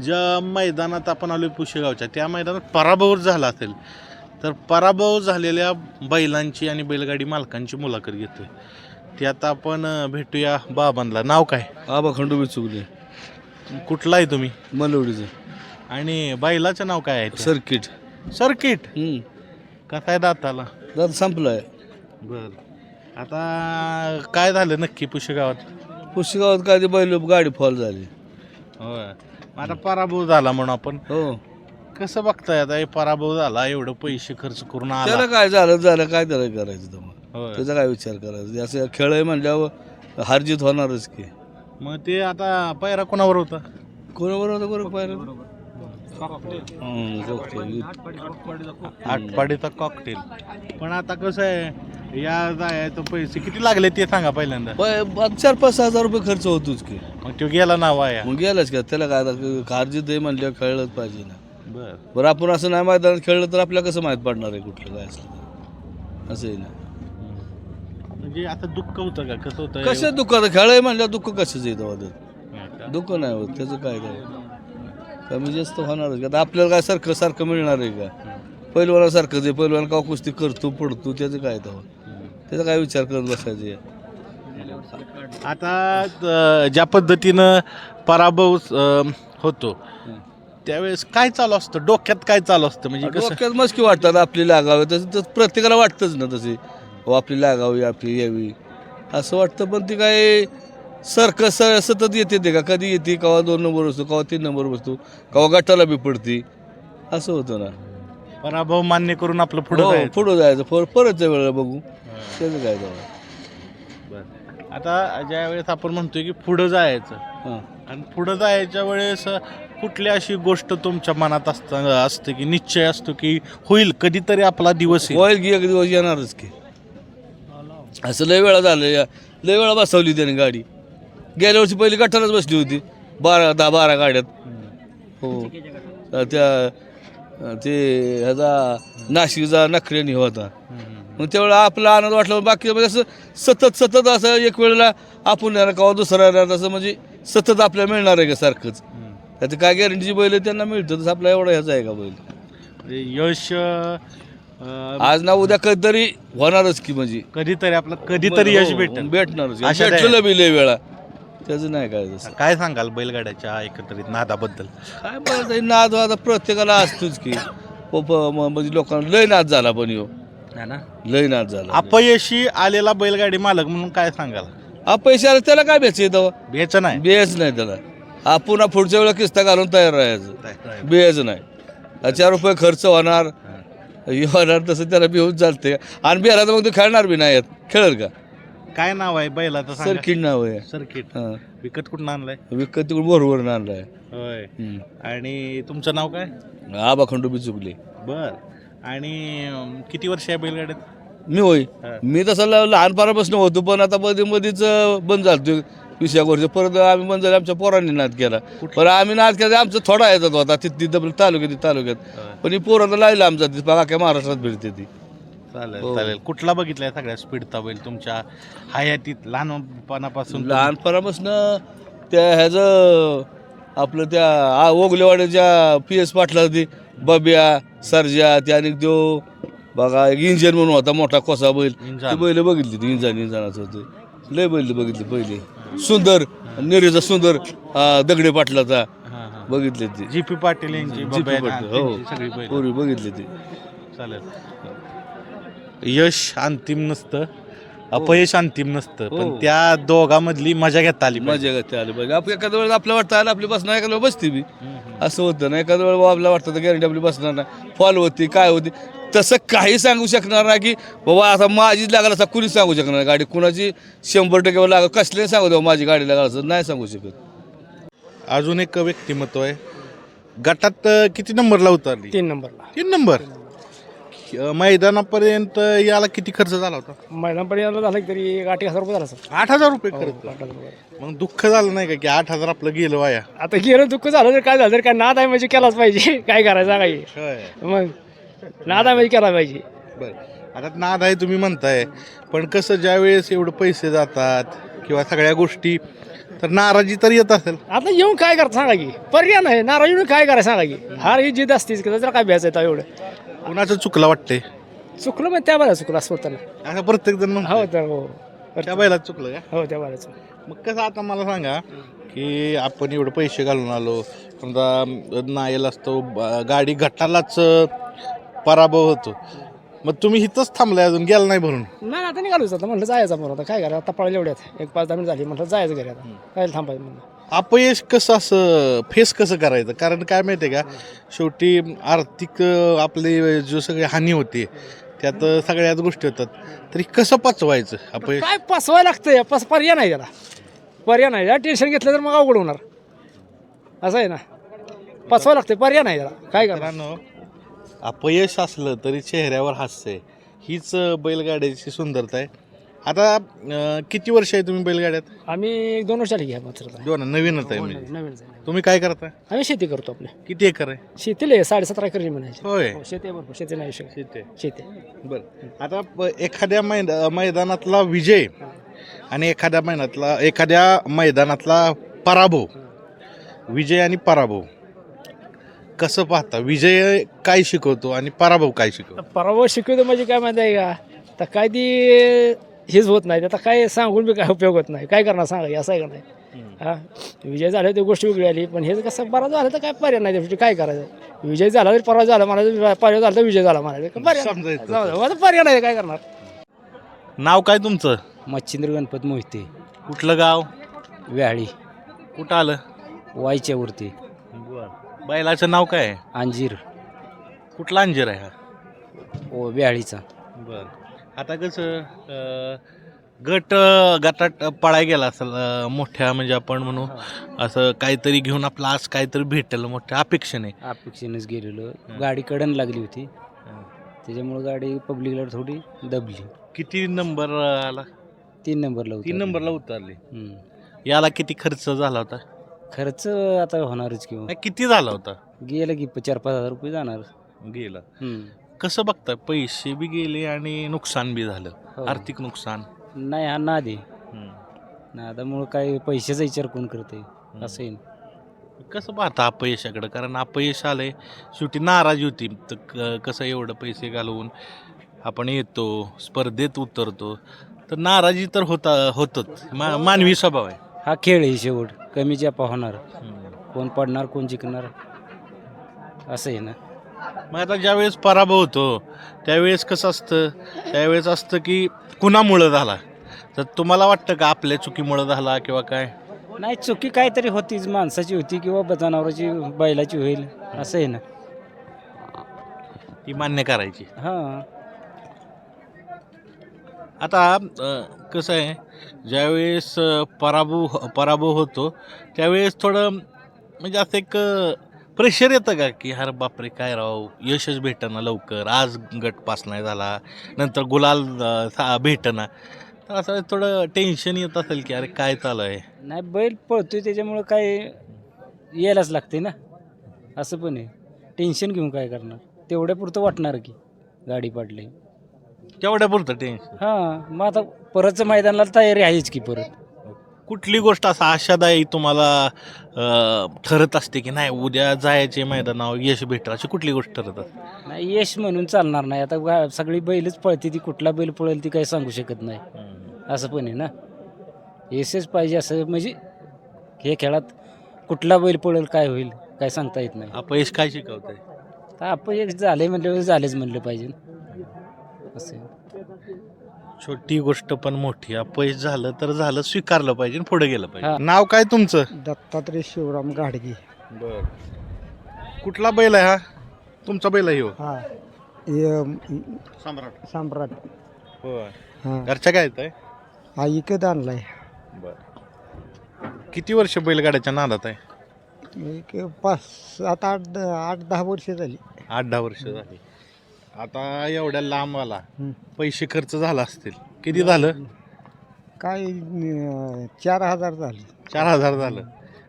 ज्या मैदानात आपण आलो पुशेगावच्या त्या मैदानात पराभव झाला असेल तर पराभव झालेल्या बैलांची आणि बैलगाडी मालकांची मुलाखत घेतोय. ते आता आपण भेटूया बाबांना. नाव काय? आबा खंडोबी चुकले. कुठला आहे तुम्ही? मलवडीचं. आणि बैलाचं नाव काय आहे? सर्किट. सर्किट. कसा आहे दाताला? दादा संपलाय. बर, आता काय झालं नक्की पुशेगावात? पुशेगावात काय ते बैल गाडी फॉल झाली. होय, आता पराभव झाला म्हणून आपण हो, कसं बघताय? आता हे पराभव झाला, एवढं पैसे खर्च करून आला. त्याला काय झालं काय त्याला करायचं तुम्हाला? होय. त्याचा काय विचार करायचा? असं खेळ आहे म्हणल्यावर हारजीत होणारच की. मग ते आता पायरा कोणावर होता? कोणाबरोबर होतं बरं पाहिलं? आटपाडीचा कॉकटेल. पण आता कसं आहे, या जायचं पैसे किती लागले ते सांगा पहिल्यांदा. 4-5 हजार रुपये खर्च होतोच की. मग तो गेला ना वाया. मग गेलाच का? त्याला काय आता हारजीत आहे म्हणल्यावर खेळलंच पाहिजे ना. बर, बरं आपण असं नाही मैदानात खेळलं तर आपल्याला कसं माहीत पडणार आहे कुठलं काय असलं तर? असं आहे ना. म्हणजे आता दुःख होतं का? कसं होतं? कसं दुःख आता खेळ आहे म्हणल्यावर दुःख कशाच येतं वाटत? दुःख नाही होत त्याचं काय कमी जास्त होणारच का? आता आपल्याला काय सारखं मिळणार आहे का? पहिलवानासारखंच आहे. पहिलवान का कुस्ती करतो पडतो त्याचं काय तेव्हा? त्याचा काय विचार करत बसायचे? आता ज्या पद्धतीनं पराभव होतो त्यावेळेस काय चालू असतं डोक्यात? काय चालू असतं म्हणजे कसं? डोक्यात मस्की वाटतात आपली लागावी तसं प्रत्येकाला वाटतंच ना तसे. हो आपली लागावी आपली यावी असं वाटतं. पण ती काय सारखं सतत येते ते का? कधी येते केव्हा 2 नंबर बसतो, केव्हा 3 नंबर बसतो, केव्हा गटाला बी पडते. असं होतं ना. पराभव मान्य करून आपलं पुढे पुढं जायचं परत वेळेला बघू त्याचं काय तेव्हा. आता ज्या वेळेस आपण म्हणतोय की पुढं जायचं, हां, आणि पुढं जायच्या वेळेस कुठली अशी गोष्ट तुमच्या मनात असते की निश्चय असतो की होईल कधीतरी आपला दिवस येईल? होईल की एक दिवस येणारच की. असं लय वेळा झालं. लय वेळा बसवली त्याने गाडी. गेल्या वर्षी पहिली गटारच बसली होती 10-12 गाड्यात. हो, ते ह्याचा नाशिकचा नखऱ्याने होता. मग त्यावेळेला आपला आनंद वाटला. बाकी म्हणजे असं सतत असं एक वेळेला आपण येणार का दुसरा येणार असं म्हणजे सतत आपल्याला मिळणार आहे का सारखंच? त्याची काय गॅरंटीची बैल आहे त्यांना मिळतं तसं आपला एवढा ह्याचा आहे का बैल? म्हणजे यश आज ना उद्या कधीतरी होणारच की. म्हणजे कधीतरी आपलं कधीतरी यश भेटणारच. अशा भेटलेलं बी लय वेळा त्याचं नाही काय तसं. काय सांगाल बैलगाड्याच्या एकत्रित नादाबद्दल? काय बोलता नाद आता प्रत्येकाला असतोच की. म्हणजे लोकांना लय नाद झाला पण यो ना लय नाद झाला. अपयशी आलेला बैलगाडी मालक म्हणून काय सांगाल? पैसे आले त्याला काय बेच बेचं नाही. बेच नाही त्याला. आपण पुढच्या वेळेला किस्ता घालून तयार राहायचं. बेच नाही. 4 रुपये खर्च होणार हे होणार तसं त्याला बिहून चालते. आणि बिहारा तर मग तो खेळणार बी नाही खेळेल का? काय नाव आहे बैलाचं? सर्किट नाव आहे. सर्किट. हां, विकत कुठून आणलाय? विकत तिकडून बोरवरून आणलाय. होय. आणि तुमचं नाव काय? आबा खंडोबी चुकले. बर. आणि किती वर्ष आहे बैलगाड्यात? मी होय हां. मी तसं लहानपणापासून होतो पण आता मध्येच बंद झालं 20 वर्ष. परत आम्ही बंद झालं. आमच्या पोरांनी नाद केला. पण आम्ही नाद केला आमचा थोडा येतात होता तिथं तालुक्यात. पण ही पोरांना लागलं आमचा ती बघा काय महाराष्ट्रात भेटते ती. चालेल हो. चालेल. कुठला बघितलाय सगळ्यात स्पीडचा बैल तुमच्या हयातीत लहानपणापासून? लहानपणापासून त्या ह्याचं आपलं त्या ओगलेवाड्याच्या PS पाटला ती बब्या सर्जा त्याने तो बघा एक इंजन म्हणून होता मोठा कोसा बैल. इंजान. ती बैल बघितली ती इंजानाचं होते. लय बैल बघितली पहिले. सुंदर निरेचा सुंदर दगडे पाटलाचा हां, हां. बघितले ती. GP पाटील यांची, GP बब्या पाटील, त्यांची हो. सगळी बैल. पूर्वी बघितली ती. चालेल. यश अंतिम नसतं, अपयश अंतिम नसतं, पण हो. त्या दोघांमधली मजा घेता आली पाहिजे. मजा घेते आली पाहिजे. आपण एखाद्या वेळेस आपल्या वाटतं आलं आपली बसणार एखाद्या वेळेस बसते बी. असं होतं ना एखाद्या वेळेस आपल्याला वाटतं तर गॅरंटी आपली बसणार नाही. फॉल होती काय होती तसं काही सांगू शकणार नाही की बाबा आता माझीच लागला असं कुणीच सांगू शकणार नाही. गाडी कुणाची 100% लागल कसले सांगू द्या माझी गाडी लागल असं नाही सांगू शकत. अजून एक व्यक्तिमत्व आहे. गटात किती नंबरला उतरली? 3 नंबरला. 3 नंबर. मैदानापर्यंत याला किती खर्च झाला होता? मैदानपर्यंत झालं तरी 8,000 रुपये झाला सर. 8,000 रुपये खर्च. 8,000 रुपये. मग दुःख झालं नाही का की 8,000 आपलं गेलं वाया? आता गेलं दुःख झालं तर काय झालं तर काय नाद आहे म्हणजे केलाच पाहिजे. काय करायचं काही मग नाद आहे म्हणजे केला पाहिजे. बरं, आता नाद आहे तुम्ही म्हणताय, पण कसं ज्या वेळेस एवढं पैसे जातात किंवा सगळ्या गोष्टी तर नाराजी तर येत असेल. आता येऊन काय करता सांगा की पर्याय नाही नाराज येऊन काय करायचं सांगा की हार ही जिद असतीच की जरा काय भ्यायचं येतं एवढं कुणाचं चुकलं वाटतंय चुकलं मग त्या बाला चुकलं असं होतं ना असं प्रत्येक जण म्हणतो. हो तर हो त्या बैलात चुकलं का? हो त्या बाला चुकलं मग कसं आता मला सांगा की आपण एवढे पैसे घालून आलो समजा नायल असतो गाडी गटालाच पराभव होतो मग तुम्ही इथंच थांबलाय अजून गेला नाही भरून. नाही आता निघालोच आता म्हटलं जायचं आपण आता काय करायचं आता पळायला एवढ्यात 1-5 मिनिट झाली म्हटलं जायचं घरी आता काय थांबायचं म्हणलं अपयश कसं असं फेस कसं करायचं कारण काय माहिती आहे का शेवटी आर्थिक आपली जो सगळी हानी होते त्यात सगळ्याच गोष्टी होतात तरी कसं पचवायचं अपयश. काय पसवायला लागतंय पर्याय नाही त्याला पर्याय नाही त्याला टेन्शन घेतलं तर मग अवघड होणार असं आहे ना पसवायला लागतंय पर्याय नाही त्याला काय करणार. मित्रांनो अपयश असलं तरी चेहऱ्यावर हास्य आहे हीच बैलगाड्याची सुंदरता आहे. आता किती वर्ष आहे तुम्ही बैलगाड्यात. आम्ही 2 वर्षाला घ्या मात्र दोन नवीनच आहे म्हणजे नवीन तुम्ही काय करता आम्ही शेती करतो आपले किती एकर आहे. शेतीला 7.5 एकर म्हणायची होय शेती आहे भरपूर शेती नाही शेती शेती बरं आता एखाद्या मैदानातला विजय आणि एखाद्या मैदानातला पराभव विजय आणि पराभव कसं पाहता विजय काय शिकवतो आणि पराभव काय शिकवतो. पराभव शिकवतो म्हणजे काय माहिती आहे का तर काय ती हेच होत नाही आता काय सांगून बी काय उपयोग होत नाही काय करणार सांगा असं आहे का नाही हा विजय झाला ती गोष्ट वेगळी आली पण हे कसं पराभव झालं तर काय पर्याय नाही त्यासाठी काय करायचं विजय झाला तरी पराभव झाला म्हणायचं पराभव झाला तर विजय झाला म्हणायचं समजायचं. पर्याय नाही काय करणार. नाव काय तुमचं. मच्छिंद्र गणपत मोहिते कुठलं गाव व्याळी कुठं आलं. वाईच्या वरती बैलाचं नाव काय आहे. अंजीर कुठला अंजीर आहे हा. ओ व्याळीचा बर आता कसं गटात पळाय गेला असेल मोठ्या म्हणजे आपण म्हणू असं काहीतरी घेऊन आपलं आज काहीतरी भेटेल मोठ्या अपेक्षेने अपेक्षेनेच गेलेलो गाडी कडन लागली होती त्याच्यामुळे गाडी पब्लिकला थोडी दबली. किती नंबर आला. 3 नंबरला होती 3 नंबरला उतरली. याला किती खर्च झाला होता. खर्च आता होणारच किंवा नाही, किती झाला होता. गेलं की 4-5 हजार रुपये जाणार. गेला कसं बघताय पैसे बी गेले आणि नुकसान बी झालं हो. आर्थिक नुकसान नाही हा नाद आहे नादामुळं काय पैशाचा विचार कोण करते असं आहे ना. कसं पाहता अपयशाकडं कारण अपयश आलंय शेवटी नाराजी होती तर कसं एवढं पैसे घालवून आपण येतो स्पर्धेत उतरतो तर नाराजी तर होतच मानवी स्वभाव आहे. हा खेळ आहे शेवट कमी जापा होणार कोण पडणार कोण जिंकणार असं आहे ना. मग आता ज्यावेळेस पराभव होतो त्यावेळेस कसं असतं त्यावेळेस असतं की कुणामुळं झाला तर तुम्हाला वाटतं का आपल्या चुकीमुळं झाला किंवा काय. नाही चुकी काहीतरी होतीच माणसाची होती किंवा जनावराची बैलाची होईल असं आहे ना. ती मान्य करायची. हां आता कसं आहे ज्यावेळेस पराभव होतो त्यावेळेस थोडं म्हणजे असं एक प्रेशर येतं का की अरे बापरे काय राव यशच भेटना लवकर आज गट पास नाही झाला नंतर गुलाल भेटना तर असं थोडं टेन्शन येत असेल की अरे काय चालू आहे. नाही बैल पळतोय त्याच्यामुळं काय यायलाच लागते ना असं पण आहे. टेन्शन घेऊन काय करणार तेवढ्या पुरतं वाटणार की गाडी पाडली तेवढ्या पुरतं टेन्शन. हां मग आता परतचं मैदानाला तयारी आहेच की परत. कुठली गोष्ट असं आशादायी तुम्हाला ठरत असते की नाही उद्या जायचे मैदानावर यश भेटेल अशी कुठली गोष्ट ठरत असते. नाही यश म्हणून चालणार नाही आता सगळी बैलच पळते ती कुठला बैल पळेल ती काही सांगू शकत नाही असं पण आहे ना. यशच पाहिजे असं म्हणजे हे खेळात कुठला बैल पळेल काय होईल काय सांगता येत नाही. अपयश काय शिकवत आहे. तर आपण झाले म्हणलं झालेच म्हणलं पाहिजे असं. छोटी गोष्ट पण मोठी अपयश झालं तर झालं स्वीकारलं पाहिजे पुढे गेलं पाहिजे. नाव काय तुमचं. दत्तात्रय शिवराम गाडगे. बर कुठला बैल आहे हा तुमचा बैल आहे हो. हा सम्राट. सम्राट. होय हा घरच्या काय आहे. हा इकत आणलाय. बर किती वर्ष बैलगाड्याच्या नादात आहे. एक 5-7-8-10 वर्ष झाली. 8-10 वर्ष झाली. आता एवढ्या लांब आला पैसे खर्च झाला असतील किती झालं. काय 4,000 झाले. 4,000 झालं.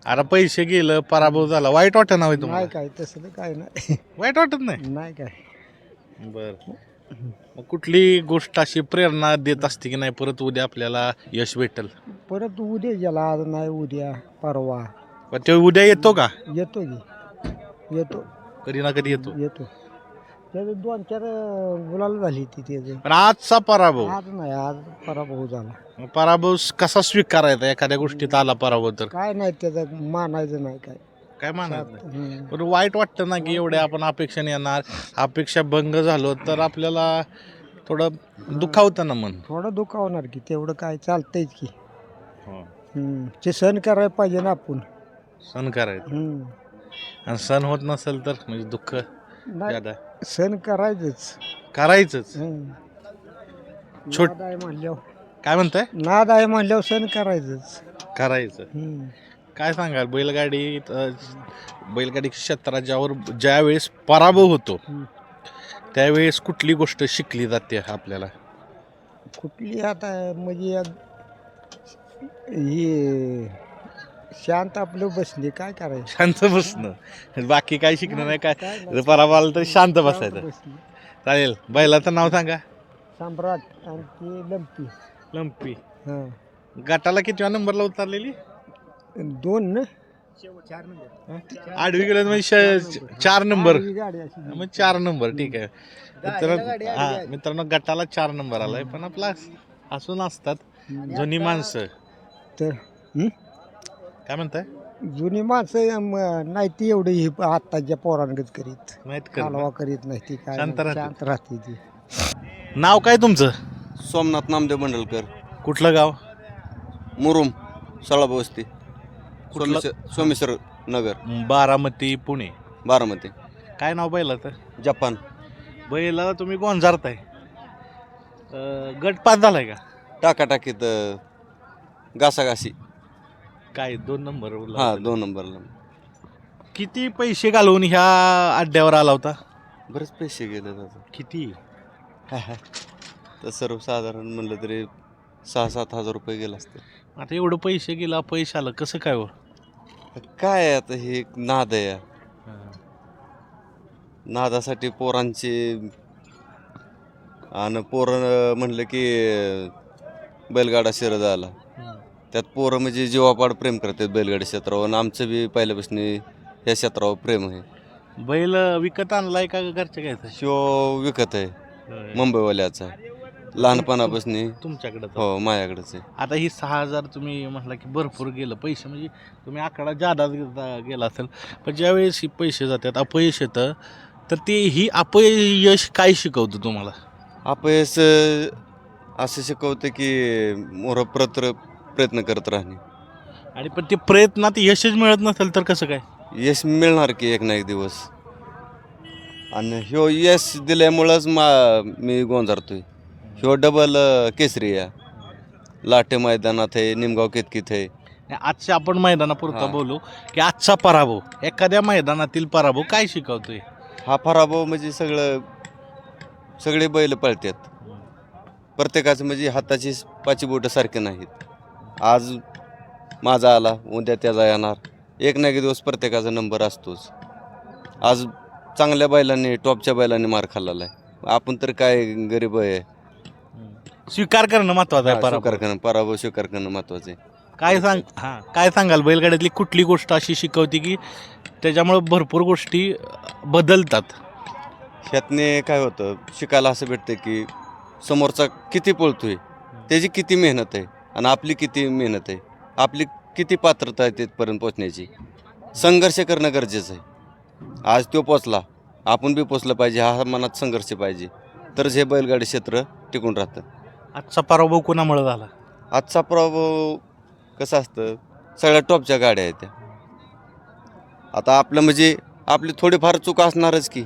अरे पैसे गेलं पराभव झाला वाईट वाटत नाही तुम्हाला. काय तसं काय नाही वाईट वाटत नाही. नाही काय. बर मग कुठली गोष्ट अशी प्रेरणा देत असते की नाही परत उद्या आपल्याला यश भेटेल? परत उद्या गेला, आज नाही उद्या परवा पण ते उद्या येतो का? येतो की येतो कधी ना कधी येतो. येतो. त्याचं 2-4 गुलाल झाली ती त्याचं. पण आजचा पराभव, आज नाही, आज पराभव झाला. पराभव कसा स्वीकारायचा? एखाद्या गोष्टीत आला पराभव तर काय नाही त्याचं मानायचं नाही काय. काय मानायचं नाही. हम्म. पण वाईट वाटतं ना की एवढ्या आपण अपेक्षाने येणार, अपेक्षा भंग झालो तर आपल्याला थोडं दुखावतं ना मन. थोडं दुखावणार की, तेवढं काय चालतंयच की. ते सण करायला पाहिजे ना आपण. सण करायचं, हम्म. आणि सण होत नसेल तर म्हणजे दुःख नाही, ज्यादा सण करायचंच. करायचंच. नाद आहे म्हणल्यावर, काय म्हणताय? नाद आहे म्हणल्यावर सण करायचंच. करायचं. हम्म. काय सांगाल बैलगाडी क्षेत्रात ज्यावेळेस पराभव होतो हम्म. त्यावेळेस कुठली गोष्ट शिकली जाते आपल्याला? कुठली आता म्हणजे ही शांत आपलं बसले, काय करायचं. शांत बसणं, बाकी काय शिकणं नाही. काय काय जर पराभव आला तर शांत बसायचं. बसली. चालेल. बैलाचं नाव सांगा. सम्राट आणि ती लंपी. लंपी. हां, गटाला कितव्या नंबरला उतरलेली? 2 ना. आडवी गेलं म्हणजे 4 नंबर. आडवी गाडी अशी. मग 4 नंबर ठीक आहे. मित्रांनो गटाला 4 नंबर आलाय. पण आपला असून असतात जुनी माणसं. तर काय म्हणताय? जुनी माणसं नाही ती एवढी ही आत्ताच्या पोरांगत करीत, माहित कालवा करीत नाही ती. काय शांत नाही, राहते. शांत राहते ती. नाव काय तुमचं? सोमनाथ नामदेव मंडलकर, कुठलं गाव? मुरुम, सळाबवस्ती, कुठलं? सोमेश्वर नगर, बारामती, पुणे. बारामती, काय नाव बैलाचं? जपान. बैलाला तुम्ही गोंजारताय. गट पास झालाय का? टाकाटाकीत घासाघासी. काय 2 नंबर? हा, 2 नंबरला. किती पैसे घालवून ह्या अड्ड्यावर आला होता? बरेच पैसे गेले त्याचं. किती? तर सर्वसाधारण म्हणलं तरी 6-7 हजार रुपये गेले असते. आता एवढं पैसे गेला, पैसे आलं कसं काय हो? काय आहे आता, हे एक नाद आहे. नादासाठी पोरांची, आणि पोरं म्हणलं की बैलगाडा शर्यत आला, त्यात पोरं म्हणजे जीवापाड प्रेम करतात बैलगाडी क्षेत्रावर. आणि आमचं बी पहिल्यापासून या क्षेत्रावर प्रेम आहे. बैल विकत आणलाय का घरच्या घ्यायचा? शिव विकत आहे, मुंबईवाल्याचा आहे, लहानपणापासून. तुमच्याकडे? हो, माझ्याकडेच आहे. आता ही 6,000 तुम्ही म्हटलं की भरपूर गेलं पैसे, म्हणजे तुम्ही आकडा जादा गेला असेल. पण ज्यावेळेस ही पैसे जातात, अपयश येतं, तर ते ही अपयश काय शिकवतं तुम्हाला? अपयश असं शिकवतं की मोर प्रयत्न करत राहणे. आणि पण ते प्रयत्नात यशच मिळत नसेल तर कसं काय? यश मिळणार की एक ना एक दिवस. आणि ह्यो यश दिल्यामुळंच मी गोंजारतोय. ह्यो डबल केसरी आहे. लाटे मैदानात आहे, निमगाव केतकीत आहे. आजच्या आपण मैदानापुरता हा. बोलू की आजचा पराभव, एखाद्या मैदानातील पराभव काय शिकवतोय? हा पराभव म्हणजे सगळे बैल पळतात. प्रत्येकाचं म्हणजे हाताची 5 बोटं सारखे नाहीत. आज माझा आला, उद्या त्याचा येणार. एक ना एक दिवस प्रत्येकाचा नंबर असतोच. आज चांगल्या बैलांनी, टॉपच्या बैलांनी मार खाल्लेला आहे. आपण तर काय गरीब आहे. स्वीकार करणं महत्वाचं आहे. पराभव स्वीकार करणं महत्वाचं आहे. काय सांगाल बैलगाड्यातली कुठली गोष्ट अशी शिकवते की त्याच्यामुळे भरपूर गोष्टी बदलतात? ह्यातने काय होतं, शिकायला असं भेटतं की समोरचा किती पळतोय, त्याची किती मेहनत आहे, आणि आपली किती मेहनत आहे, आपली किती पात्रता आहे तिथपर्यंत पोचण्याची. संघर्ष करणं गरजेचं आहे. आज तो पोचला, आपण बी पोचलं पाहिजे. हा मनात संघर्ष पाहिजे, तरच हे बैलगाडी क्षेत्र टिकून राहतं. आजचा पराभव कोणामुळे झाला? आजचा प्रभाव कसं असतं, सगळ्या टॉपच्या गाड्या आहेत त्या. आता आपलं म्हणजे आपली थोडीफार चूक असणारच की,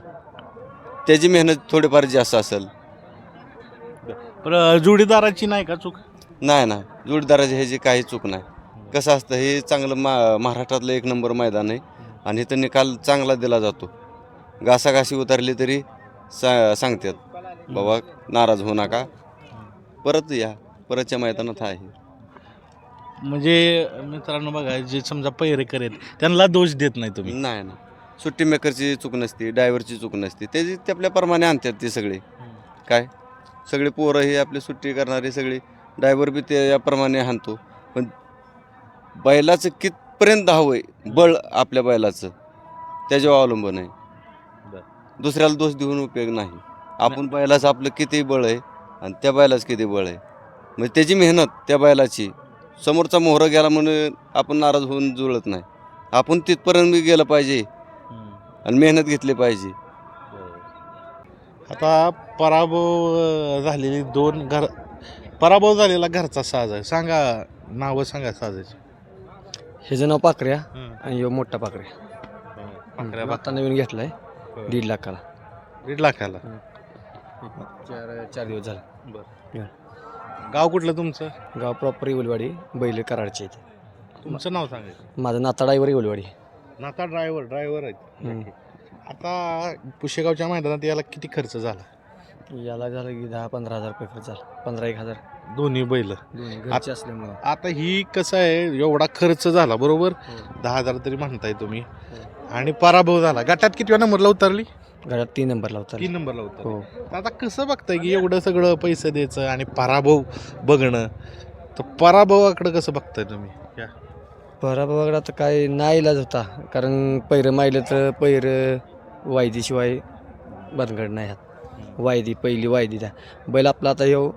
त्याची मेहनत थोडीफार जास्त असेल. जोडीदाराची नाही का चूक? नाही, जोडीदाराची ह्याची काही चूक नाही. कसं असतं, हे चांगलं महाराष्ट्रातलं 1 नंबर मैदान आहे, आणि इथं निकाल चांगला दिला जातो. घासाघासी उतरली तरी सांगतात बाबा नाराज होऊ नका, परत या, परतच्या मैदानात आहे. म्हणजे मित्रांनो बघा, जे समजा पैरेकर आहेत त्यांना दोष देत नाही तुम्ही? नाही, सुट्टी मेकरची चूक नसते, ड्रायव्हरची चूक नसते, ते आपल्याप्रमाणे आणतात ते सगळे. काय सगळे पोरं हे आपली सुट्टी करणारे सगळे ड्रायव्हर बी ते याप्रमाणे हाणतो. पण बैलाचं कितपर्यंत धावय बळ आपल्या बैलाचं त्याच्यावर अवलंबून आहे. दुसऱ्याला दोष देऊन उपयोग नाही. आपण बैलाचं आपलं किती बळ आहे आणि त्या बैलाचं किती बळ आहे, म्हणजे त्याची मेहनत त्या बैलाची. समोरचा मोहरा गेला म्हणून आपण नाराज होऊन जुळत नाही. आपण तिथपर्यंत बी गेलं पाहिजे आणि मेहनत घेतली पाहिजे. आता पराभव झालेला घरचा साज आहे. सांगा नावं सांगा साजाची. ह्याचं नाव पाकऱ्या आणि ह्यो मोठा पाकऱ्या. पाकऱ्या आता नवीन घेतलाय 1.5 लाखाला. 1.5 लाखाला. 4 दिवस झाले. गाव कुठलं तुमचं? गाव प्रॉपर इवलवाडी, बैल कराडचे इथे. तुमचं नाव सांगायचं. माझं नाता ड्रायव्हर इवलवाडी. नाता ड्रायव्हर आहेत. आता पुशेगावच्या मैदानात याला किती खर्च झाला? याला झालं की 10-15 हजार रुपये खर्च झाला. 15-1 हजार दोन्ही बैल. दोन्ही घरचे असल्यामुळं. आता ही कसं आहे, एवढा खर्च झाला बरोबर, 10,000 तरी म्हणताय तुम्ही, आणि पराभव झाला. गटात किती नंबरला उतरली? घरात 3 नंबरला होता. 3 नंबरला उतरली. हो. तर आता कसं बघताय की एवढं सगळं पैसे द्यायचं आणि पराभव बघणं, तर पराभवाकडे कसं बघताय तुम्ही? पराभवाकडे आता काय नाही इलाज होता, कारण पैरं माहिलं तर पैरं वायदीशिवाय बनगड नाही ह्यात. पहिली वायदी द्या. बैल आपला आता ह्यो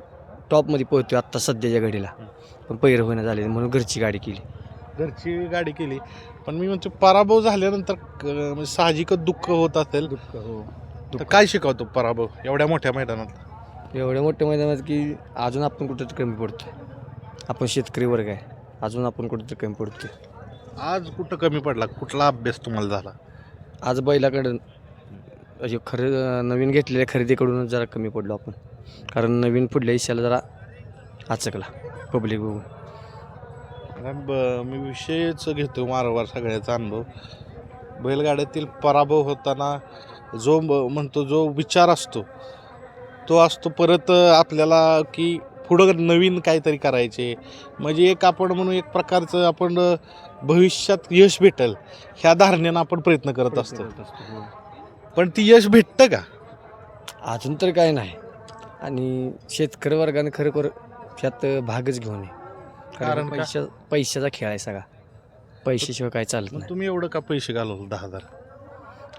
टॉपमध्ये पोहतो आत्ता सध्याच्या घडीला, पण पैरं होणं झाले म्हणून घरची गाडी केली. पण मी म्हणतो पराभव झाल्यानंतर म्हणजे साहजिकच दुःख होत असेल. तर काय शिकवतो पराभव एवढ्या मोठ्या मैदानात? एवढ्या मोठ्या मैदानात की अजून आपण कुठं कमी पडतो. आपण शेतकरी वर्ग आहे, अजून आपण कुठं कमी पडतो. आज कुठं कमी पडला? कुठला अभ्यास तुम्हाला झाला? आज बैलाकडं नवीन घेतलेल्या खरेदीकडूनच जरा कमी पडलो आपण, कारण नवीन पुढल्या हिश्याला जरा आचकला पब्लिक बघून. मी विषयच घेतो वारंवार सगळ्याचा अनुभव. बैलगाड्यातील पराभव होताना जो विचार असतो तो असतो परत आपल्याला की पुढं नवीन काहीतरी करायचे, म्हणजे एक आपण म्हणून एक प्रकारचं आपण भविष्यात यश भेटेल ह्या धारणेनं आपण प्रयत्न करत असतो. पण ती यश भेटतं का? अजून तर काय नाही. आणि शेतकरी वर्गाने खरोखर त्यात भागच घेऊ नये, कारण पैशाचा खेळ आहे सगळा. पैशाशिवाय काय चालत नाही. तुम्ही एवढं का पैसे घालवलं 10,000?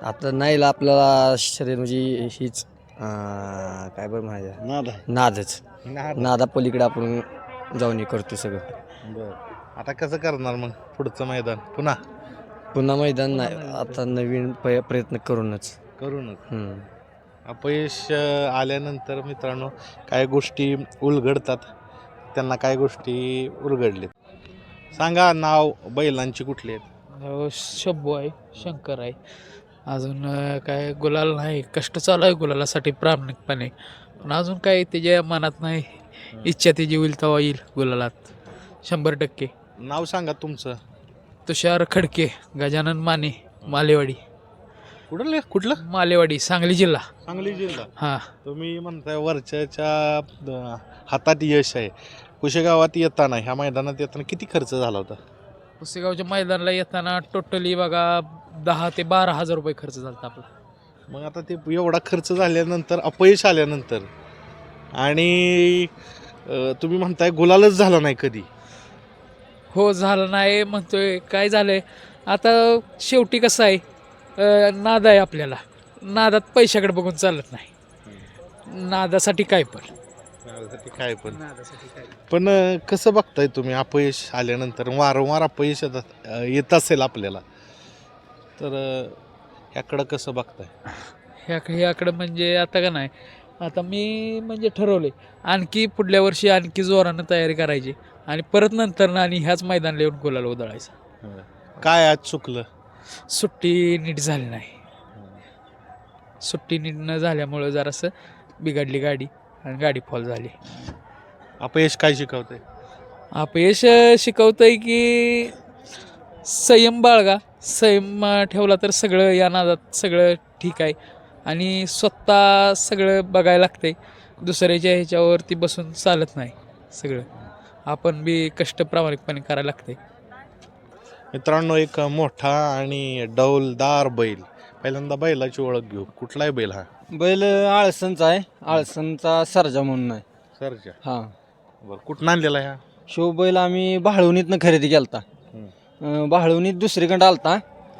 आता नाही आपल्याला शरीर म्हणजे हीच काय बरं माहिती नादच नादा पलीकडे आपण जाऊन हे करतो सगळं. आता कसं करणार मग पुढचं मैदान? पुन्हा मैदान नाही, आता नवीन प्रयत्न करूनच. अपयश आल्यानंतर मित्रांनो काही गोष्टी उलगडतात, त्यांना काही गोष्टी उलगडलेत. सांगा नाव बैलांची कुठली आहेत? शंभू आहे, शंकर आहे. अजून काय गुलाल नाही, कष्ट चालू आहे गुलालासाठी प्रामाणिकपणे, पण अजून काय त्याच्या मनात नाही. इच्छा त्याची होईल तेव्हा येईल गुलालात 100%. नाव सांगा तुमचं. तुषार खडके, गजानन माने, मालेवाडी. कुठलं? मालेवाडी, सांगली जिल्हा. सांगली जिल्हा. हां. तुम्ही म्हणताय वरच्या हातात यश आहे. कुशेगावात येताना ह्या मैदानात येताना किती खर्च झाला होता? पुसेगावच्या मैदानाला येताना टोटली बघा 10,000 ते 12,000 रुपये खर्च झाला आपला. मग आता ते एवढा खर्च झाल्यानंतर अपयश आल्यानंतर आणि तुम्ही म्हणताय गुलालच झाला नाही कधी. हो, झालं नाही म्हणतोय. काय झालंय आता शेवटी कसं आहे, नाद आहे आपल्याला. नादात पैशाकडे बघून चालत नाही. नादासाठी काय पण कसं बघताय तुम्ही अपयश आल्यानंतर? वारंवार अपयश येत असेल आपल्याला, तर ह्याकडं कसं बघताय? ह्याकडं म्हणजे आता का नाही, आता मी म्हणजे ठरवले आणखी पुढल्या वर्षी आणखी जोरानं तयारी करायची आणि परत नंतर आणि ह्याच मैदानाला येऊन गुलाल उधळायचा. काय आज चुकलं? सुट्टी नीट झाली नाही. सुट्टी नीट न झाल्यामुळं जरासं बिघडली गाडी आणि गाडी फॉल झाली. अपयश काय शिकवतंय? अपयश शिकवतंय की संयम बाळगा. संयम ठेवला तर सगळं या नादात सगळं ठीक आहे, आणि स्वतः सगळं बघायला लागतंय. दुसऱ्याच्या ह्याच्यावरती बसून चालत नाही. सगळं आपण बी कष्ट प्रामाणिकपणे करायला लागतंय. मित्रांनो, एक मोठा आणि डौलदार बैल पहिल्यांदा बैलाची ओळख घेऊ. कुठला आहे बैल हा? बैल आळसनचा आहे, आळसनचा सर्जा म्हणून आहे. सरजा. हां, बरं, कुठं आणलेला ह्या? शो बैल आम्ही भाळवणीतनं खरेदी केलता. भाळवणीत दुसरीकडं आलता,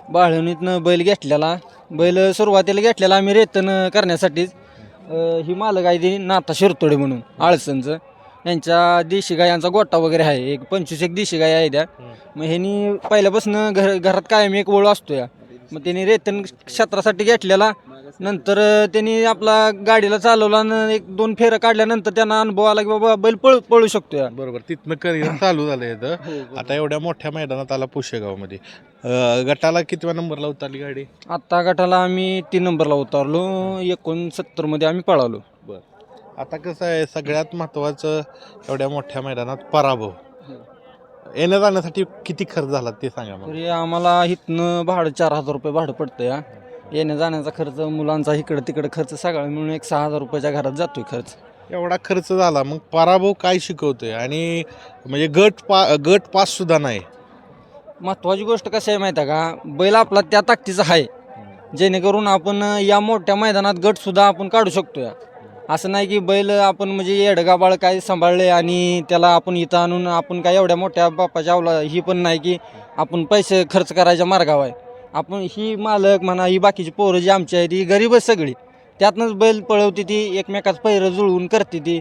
भाळवणीतनं बैल घेतलेला. बैल सुरुवातीला घेतलेला आम्ही रेतन करण्यासाठीच. ही मालक आहे ती नाथा शिरतोडे म्हणून आळसनचं. यांच्या देशी गायांचा गोटा वगैरे आहे, एक 25 देशी गाय आहे त्या. मग ह्यांनी पहिल्यापासून घरात कायम एक वळू असतो या. मग त्यांनी रेतन क्षेत्रासाठी घेतलेला. नंतर त्यांनी आपला गाडीला चालवला आणि 1-2 फेरं काढल्यानंतर त्यांना अनुभव आला की बाबा बैल पळू शकतो या. बरोबर, तिथनं करिअर चालू झालं इथं. आता एवढ्या मोठ्या मैदानात आला पुशेगावमध्ये. गटाला कितव्या नंबरला उतरली गाडी? आत्ता गटाला आम्ही 3 नंबरला उतरलो, 69 मध्ये आम्ही पळालो. बरं, आता कसं आहे, सगळ्यात महत्त्वाचं एवढ्या मोठ्या मैदानात पराभव. येण्या जाण्यासाठी किती खर्च झाला ते सांगा मला. तरी आम्हाला इथनं भाडं 4000 रुपये भाडं पडतं या. येण्या जाण्याचा खर्च, मुलांचा इकडं तिकडं खर्च सगळा मिळून एक 6000 रुपयाच्या घरात जातोय खर्च. एवढा खर्च झाला, मग पराभव काय शिकवतोय? आणि म्हणजे गट पास सुद्धा नाही. महत्त्वाची गोष्ट कशी आहे माहिती आहे का, बैल आपला त्या ताकदीचा आहे जेणेकरून आपण या मोठ्या मैदानात गटसुद्धा आपण काढू शकतो या. असं नाही की बैल आपण म्हणजे येडगाबाळ काय सांभाळले आणि त्याला आपण इथं आणून आपण काय एवढ्या मोठ्या बापाच्या आवला ही पण नाही की आपण पैसे खर्च करायच्या मार्गावर आहे. आपण ही मालक म्हणा, ही बाकीची पोरं जी आमची आहे ती गरीबच सगळी, त्यातनंच बैल पळवते ती, एकमेकाचं पैरं जुळवून करते ती.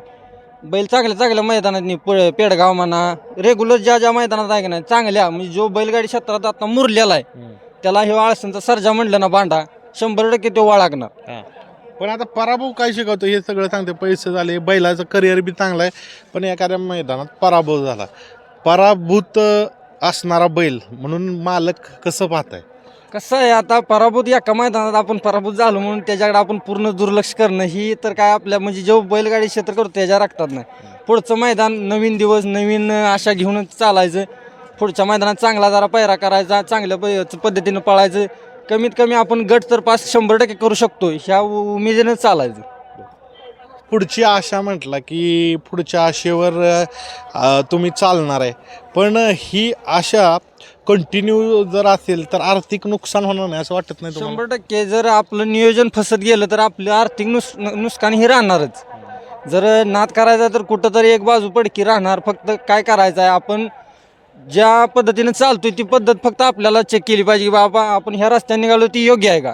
बैल चांगल्या मैदानात पेडगाव म्हणा, रेग्युलर ज्या मैदानात आहे का नाही चांगल्या, म्हणजे जो बैलगाडी क्षेत्रात आता मुरलेला आहे त्याला हे आळसनचा सर्जा म्हणलं ना बांडा, 100% तो वाळगणार. पण आता पराभव काय शिकवतो हे सगळं सांगते. पैसे झाले, बैलाचं करिअर बी चांगलं आहे, पण एखाद्या मैदानात पराभव झाला. पराभूत असणारा बैल म्हणून मालक कसं पाहताय? कसं आहे, आता पराभूत एका मैदानात आपण पराभूत झालो म्हणून त्याच्याकडे आपण पूर्ण दुर्लक्ष करणं ही तर काय आपल्या म्हणजे जो बैलगाडी क्षेत्र करतो त्याच्या रक्तात नाही. पुढचं मैदान, नवीन दिवस, नवीन आशा घेऊनच चालायचं. पुढच्या मैदानात चांगला जरा पैरा करायचा, चांगल्या पद्धतीनं पळायचं. कमीत कमी आपण गट तर पास 100% करू शकतो ह्या उमेदीनं चालायचं. पुढची आशा म्हटला की पुढच्या आशेवर तुम्ही चालणार आहे, पण ही आशा कंटिन्यू जर असेल तर आर्थिक नुकसान होणार नाही असं वाटत नाही तुम्हाला? 100% जर आपलं नियोजन फसत गेलं तर आपलं आर्थिक नुकसान हे राहणारच. जर नाद करायचा तर कुठं तरी एक बाजू पडकी राहणार. फक्त काय करायचं आहे, आपण ज्या पद्धतीने चालतोय ती पद्धत फक्त आपल्याला चेक केली पाहिजे की बाबा आपण ह्या रस्त्याने निघालो ती योग्य आहे का.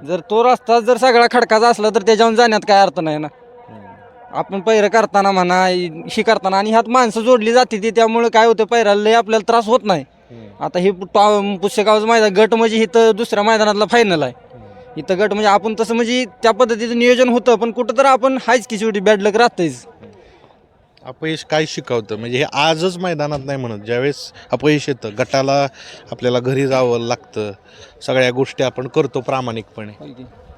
जर तो रस्ता जर सगळा खडकाचा असला तर त्याच्यावर जाण्यात काय अर्थ नाही ना. आपण पैरं करताना म्हणा, ही करताना आणि ह्यात माणसं जोडली जाते ती, त्यामुळे काय होतं पैराला लय आपल्याला त्रास होत नाही. आता हे पुस्तकावरचं मैदान गट म्हणजे इथं दुसऱ्या मैदानातला फायनल आहे. इथं गट म्हणजे आपण तसं म्हणजे त्या पद्धतीचं नियोजन होतं, पण कुठं तर आपण हायच की शेवटी बॅड लक राहतंच. अपयश काय शिकवतं? म्हणजे हे आजच मैदानात नाही म्हणत, ज्यावेळेस अपयश येतं गटाला आपल्याला घरी जावं लागतं, सगळ्या गोष्टी आपण करतो प्रामाणिकपणे.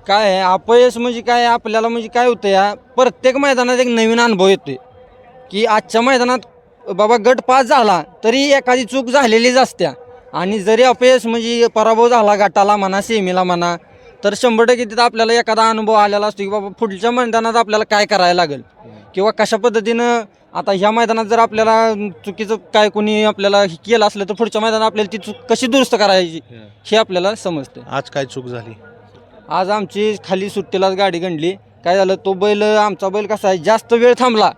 काय आहे अपयश म्हणजे काय आपल्याला म्हणजे काय होतं या प्रत्येक मैदानात एक नवीन अनुभव येतोय की आजच्या मैदानात बाबा गट पास झाला तरी एखादी चूक झालेलीच असत्या. आणि जरी अपयश म्हणजे पराभव झाला गटाला म्हणा, सेमीला म्हणा, तर 100% तिथं आपल्याला एखादा अनुभव आलेला असतो की बाबा पुढच्या मैदानात आपल्याला काय करायला लागेल किंवा कशा पद्धतीनं. आता ह्या मैदानात जर आपल्याला चुकीचं काय कोणी आपल्याला केलं असलं तर पुढच्या मैदानात आपल्याला ती चूक कशी दुरुस्त करायची हे आपल्याला समजतं. आज काय चूक झाली? आज आमची खाली सुट्टीलाच गाडी गणली. काय झालं, तो बैल आमचा बैल कसा आहे जास्त वेळ थांबला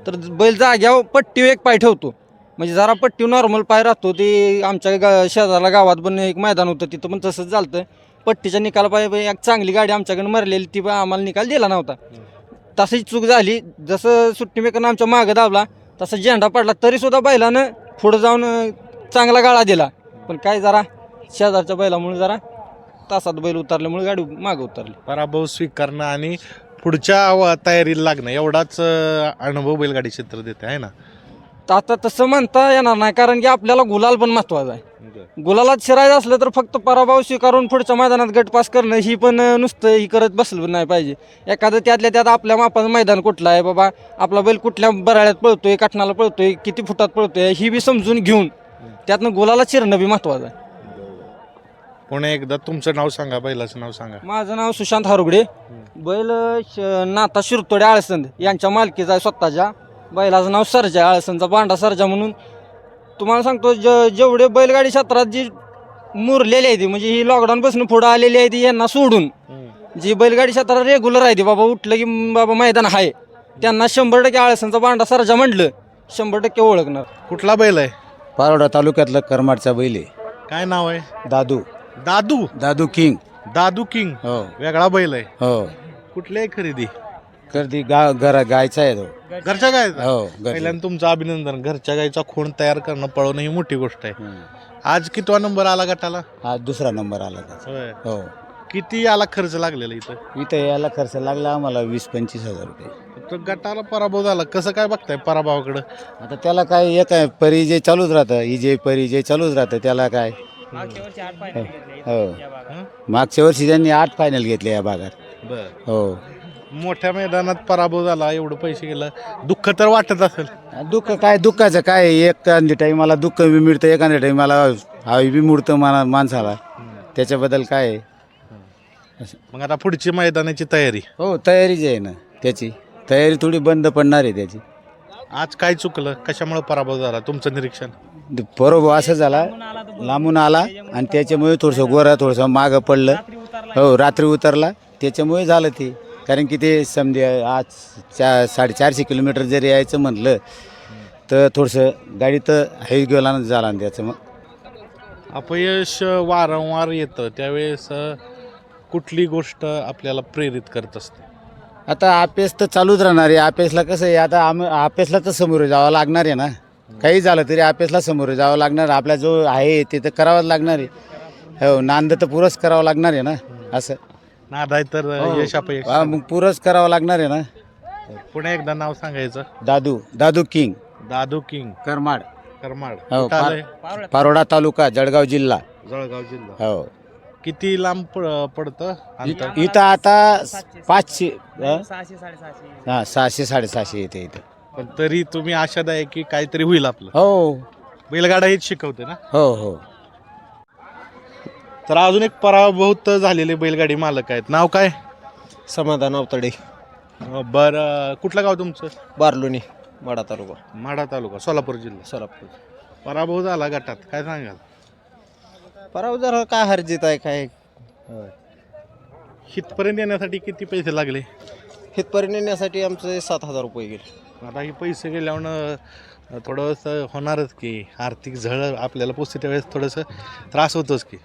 तर बैल जाग्यावर पट्टीवर एक पाय ठेवतो, म्हणजे जरा पट्टी नॉर्मल पाय राहतो. ते आमच्या शेजारला गावात पण एक मैदान होतं तिथं पण तसंच झालं. पट्टीच्या निकाल पाय एक चांगली गाडी आमच्याकडे मरलेली ती आम्हाला निकाल दिला नव्हता. तशीच चूक झाली. जसं सुट्टी मेकरनं आमच्या मागं धावला तसा झेंडा पडला तरीसुद्धा बैलानं पुढं जाऊन चांगला गाळा दिला. पण काय जरा शेजारच्या बैलामुळे जरा तासात बैल उतरल्यामुळे गाडी मागं उतरली. पराभव स्वीकारणं आणि पुढच्या तयारीला लागणं एवढाच अनुभव बैलगाडी क्षेत्र देते आहे ना. आता तसं म्हणता येणार नाही, कारण की आपल्याला गुलाल पण महत्त्वाचा आहे. गुलालात शिरायचं असलं तर फक्त पराभव स्वीकारून पुढच्या मैदानात गट पास करणं ही पण नुसतं ही करत बसलं नाही पाहिजे. एखादं त्यातल्या त्यात आपल्या मापाचं मैदान कुठलं आहे बाबा, आपला बैल कुठल्या बराळ्यात पळतोय, काठणाला पळतोय, किती फुटात पळतोय ही बी समजून घेऊन त्यातनं गुलाला शिरणं बी महत्त्वाचं आहे. पुन्हा एकदा तुमचं नाव सांगा, बैलाचं नाव सांगा. माझं नाव सुशांत हारुगडे. बैल नाथा शिरतोडे आळसंद यांच्या मालकीचा आहे स्वतःच्या. बैलाचं नाव सर्जा, आळसंदचा बांडा सर्जा म्हणून. तुम्हाला सांगतो जेवढे बैलगाडी क्षेत्रात जी मुरलेली आहे ती, म्हणजे ही लॉकडाऊन पासून पुढे आलेली आहे ती यांना सोडून. जी बैलगाडी क्षेत्राला रेग्युलर आहे ती, बाबा उठलं की बाबा मैदान आहे, त्यांना 100% आळसांचा बांडा सरजा म्हटलं 100% ओळखणार. कुठला बैल आहे? पारोडा तालुक्यातलं करमाडचा बैल आहे. काय नाव आहे? दादू दादू. दादू किंग. दादू किंग. हो वेगळा बैल आहे. हो. कुठली आहे खरेदी? गर्दी गायचा आहे तो. घरच्या गायचा. हो घरची. पहिल्यांदा तुमचं अभिनंदन. घरच्या गायचा खूण तयार करणं, पळवणं ही मोठी गोष्ट आहे. आज कितवा नंबर आला गटाला? हा 2रा नंबर आला त्याचा. होय. हो. किती आला खर्च लागलेला इथं? इथं यायला खर्च लागला आम्हाला 20-25 हजार रुपये. तर गटाला पराभव झाला, कसं काय बघताय पराभवाकडं? आता त्याला काय एक आहे परिजय चालूच राहतं, इजे परिजय चालूच राहतं, त्याला काय. हो मागच्या वर्षी त्यांनी 8 फायनल घेतले या भागात. बर. हो. मोठ्या मैदानात पराभव झाला, एवढं पैसे गेलं, दुःख तर वाटत असेल. दुःख काय, दुःखाचं काय, एखाद्या टाईमाला दुःख बी मिळतं, एखाद्या टाईमाला हवी बी मुडतं माणसाला, त्याच्याबद्दल काय आहे. मग आता पुढची मैदानाची तयारी. हो तयारीच आहे ना, त्याची तयारी थोडी बंद पडणार आहे त्याची. आज काय चुकलं, कशामुळे पराभव झाला तुमचं निरीक्षण? बरोबर असं झाला, लांबून आला आणि त्याच्यामुळे थोडंसं गोरा थोडंसं मागं पडलं. हो रात्री उतरला त्याच्यामुळे झालं ते. कारण की ते समजे आज 450 किलोमीटर जरी यायचं म्हटलं तर थोडंसं गाडी तर हे गेला झाला ना त्याचं. मग अपयश वारंवार येतं त्यावेळेस कुठली गोष्ट आपल्याला प्रेरित करत असते? आता अभ्यास तर चालूच राहणार आहे. अभ्यासला कसं आहे, आता अभ्यासला तर समोर जावं लागणार आहे ना. काही झालं तरी अभ्यासला समोर जावं लागणार. आपला जो आहे ते तर करावंच लागणार आहे. हो नांद तर पुरंच करावं लागणार आहे ना. असं नादाय तर यश अपयश. हा, मग पुरंच करावं लागणार आहे ना. पुन्हा एकदा नाव सांगायचं. दादू किंग. दादू किंग. करमाड. करमाड. हो कुठं आलंय? पारोडा तालुका जळगाव जिल्हा. जळगाव जिल्हा. हो. किती लांब पडतं अंतर? इथं आता 500 हा 600-650 येते इथं. पण तरी तुम्ही आशादायक की काहीतरी होईल आपलं. हो बैलगाडा हेच शिकवते ना. हो हो. तर अजून एक पराभूत झालेले बैलगाडी मालक आहेत. नाव काय? समाधान अवतडे, बरं, कुठलं गाव तुमचं? बारलोणी, माडा तालुका, माढा तालुका, सोलापूर जिल्हा. सोलापूर. पराभव झाला गटात, काय सांगाल? पराभव जरा काय हरजित आहे काय. हितपर्यंत येण्यासाठी किती पैसे लागले? हितपर्यंत येण्यासाठी आमचे 7,000 रुपये गेले. आता हे पैसे गेल्यावर थोडंसं होणारच की आर्थिक झळ आपल्याला पोचते त्यावेळेस थोडंसं त्रास होतोच की.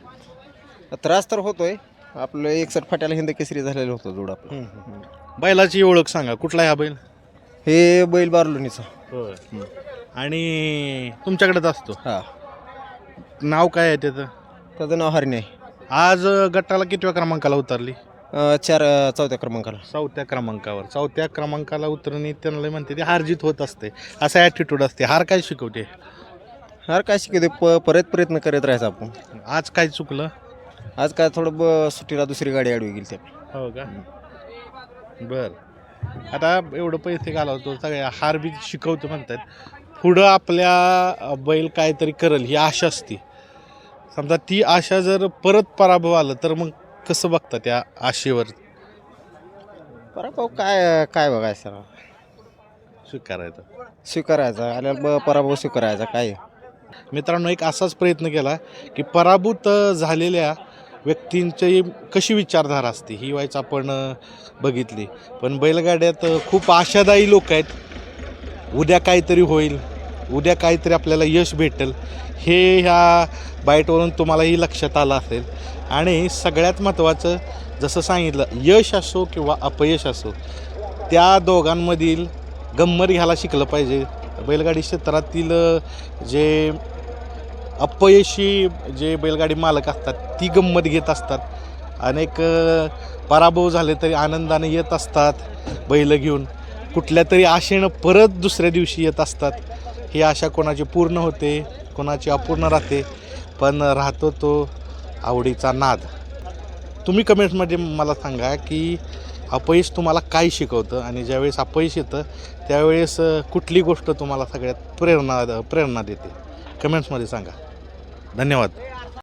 त्रास तर होतोय. आपलं 61 फाट्याला हिंद केसरी झालेलं होतं जोड आपलं. बैलाची ओळख सांगा, कुठला आहे हा बैल? हे बैल बारलोणीचा. होय. आणि तुमच्याकडेच असतो? हा. नाव काय आहे त्याचं? त्याचं नाव हरिणी आहे. आज गटाला कितव्या क्रमांकाला उतरली? 4थ्या क्रमांकाला. 4थ्या क्रमांकावर. 4थ्या क्रमांकाला उतरणी त्यांना म्हणते ते हारजीत होत असते, असा ॲटिट्यूड असते. हार काय शिकवते? हार काय शिकते, परत प्रयत्न करत राहायचा आपण. आज काय चुकलं? आज काय थोडं सुट्टीला दुसरी गाडी आडवी गेली त्या. हो का? बर. आता एवढं पैसे घालवतो, सगळ्या हार बी शिकवतो म्हणतात. पुढं आपल्या बैल काहीतरी करेल ही आशा असते. समजा ती आशा जर परत पराभव आलं तर मग कसं बघता त्या आशेवर? पराभव काय काय बघायचं, स्वीकारायचा आल्याला पराभव स्वीकारायचा. काय मित्रांनो, एक असाच प्रयत्न केला की पराभूत झालेल्या व्यक्तींची कशी विचारधारा असते ही वाईच आपण बघितली. पण बैलगाड्यात खूप आशादायी लोक आहेत. उद्या काहीतरी होईल, उद्या काहीतरी आपल्याला यश भेटेल हे ह्या बाईटवरून तुम्हालाही लक्षात आलं असेल. आणि सगळ्यात महत्त्वाचं, जसं सांगितलं, यश असो किंवा अपयश असो, त्या दोघांमधील गंमत घ्यायला शिकलं पाहिजे. बैलगाडी क्षेत्रातील जे अपयशी जे बैलगाडी मालक असतात ती गंमत घेत असतात. अनेक पराभव झाले तरी आनंदाने येत असतात बैल घेऊन. कुठल्या तरी आशेनं परत दुसऱ्या दिवशी येत असतात. ही आशा कोणाची पूर्ण होते, कोणाची अपूर्ण राहते, पण राहतो तो आवडीचा नाद. तुम्ही कमेंट्समध्ये मला सांगा की अपयश तुम्हाला काय शिकवतं आणि ज्यावेळेस अपयश येतं त्यावेळेस कुठली गोष्ट तुम्हाला सगळ्यात प्रेरणा देते. कमेंट्समध्ये सांगा. धन्यवाद.